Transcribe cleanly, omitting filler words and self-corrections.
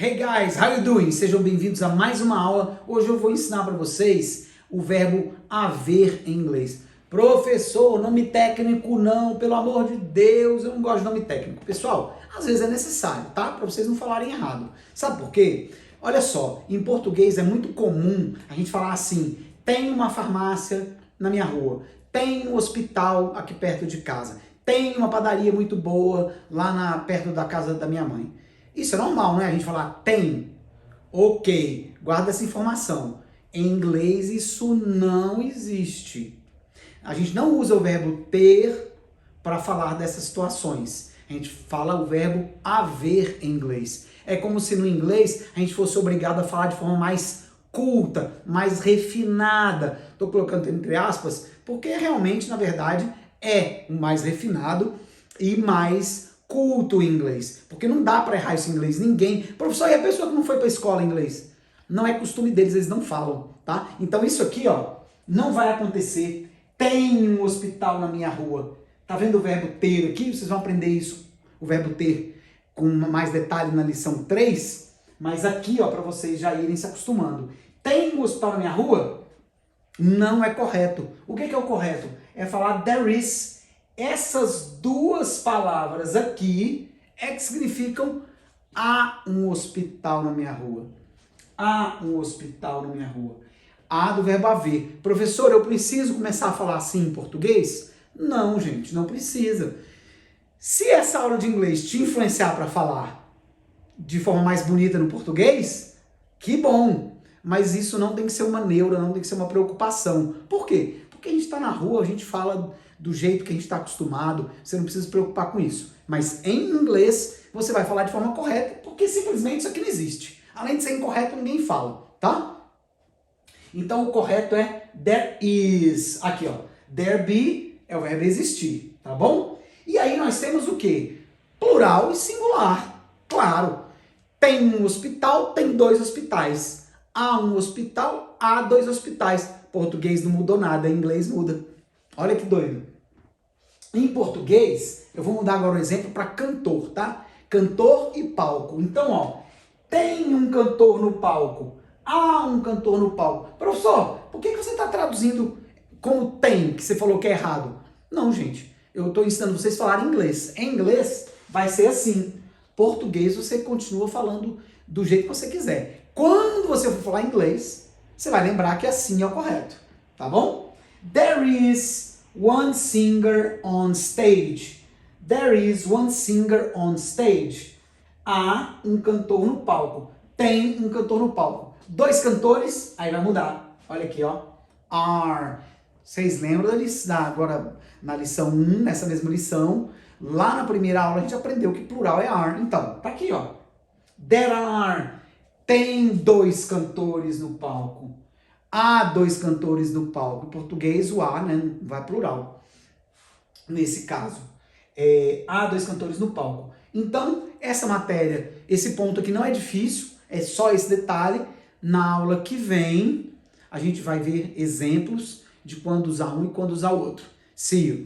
Hey guys, how you doing? Sejam bem-vindos a mais uma aula. Hoje eu vou ensinar para vocês o verbo haver em inglês. Professor, nome técnico não, pelo amor de Deus, eu não gosto de nome técnico. Pessoal, às vezes é necessário, tá? Para vocês não falarem errado. Sabe por quê? Olha só, em português é muito comum a gente falar assim, tem uma farmácia na minha rua, tem um hospital aqui perto de casa, tem uma padaria muito boa lá perto da casa da minha mãe. Isso é normal, né? A gente falar tem. Ok, guarda essa informação. Em inglês isso não existe. A gente não usa o verbo ter para falar dessas situações. A gente fala o verbo haver em inglês. É como se no inglês a gente fosse obrigado a falar de forma mais culta, mais refinada. Estou colocando entre aspas, porque realmente, na verdade, é o mais refinado e mais culto em inglês, porque não dá para errar isso em inglês, ninguém. Professor, e a pessoa que não foi para escola em inglês? Não é costume deles, eles não falam, tá? Então isso aqui, ó, não vai acontecer. Tem um hospital na minha rua. Tá vendo o verbo ter aqui? Vocês vão aprender isso, o verbo ter, com mais detalhe na lição 3, mas aqui, ó, para vocês já irem se acostumando. Tem um hospital na minha rua? Não é correto. O que é o correto? É falar there is. Essas duas palavras aqui é que significam há um hospital na minha rua. Há um hospital na minha rua. Há do verbo haver. Professor, eu preciso começar a falar assim em português? Não, gente, não precisa. Se essa aula de inglês te influenciar para falar de forma mais bonita no português, que bom. Mas isso não tem que ser uma neura, não tem que ser uma preocupação. Por quê? Porque a gente está na rua, a gente fala do jeito que a gente está acostumado, você não precisa se preocupar com isso. Mas em inglês, você vai falar de forma correta, porque simplesmente isso aqui não existe. Além de ser incorreto, ninguém fala, tá? Então o correto é there is. Aqui, ó. There be é o verbo existir, tá bom? E aí nós temos o quê? Plural e singular. Claro. Tem um hospital, tem dois hospitais. Há um hospital, há dois hospitais. Português não mudou nada, em inglês muda. Olha que doido. Em português, eu vou mudar agora o exemplo para cantor, tá? Cantor e palco. Então, ó, tem um cantor no palco. Há um cantor no palco. Professor, por que você está traduzindo como tem, que você falou que é errado? Não, gente. Eu estou ensinando vocês a falar inglês. Em inglês, vai ser assim. Português, você continua falando do jeito que você quiser. Quando você for falar inglês, você vai lembrar que assim é o correto. Tá bom? There is one singer on stage. There is one singer on stage. Há um cantor no palco. Tem um cantor no palco. Dois cantores, aí vai mudar. Olha aqui, ó. Are. Vocês lembram agora na lição 1, nessa mesma lição, lá na primeira aula a gente aprendeu que plural é are. Então, tá aqui, ó. There are. Tem dois cantores no palco. Há dois cantores no palco. Em português, o há, né, vai plural. Nesse caso, há dois cantores no palco. Então, essa matéria, esse ponto aqui não é difícil, é só esse detalhe. Na aula que vem, a gente vai ver exemplos de quando usar um e quando usar o outro. See you!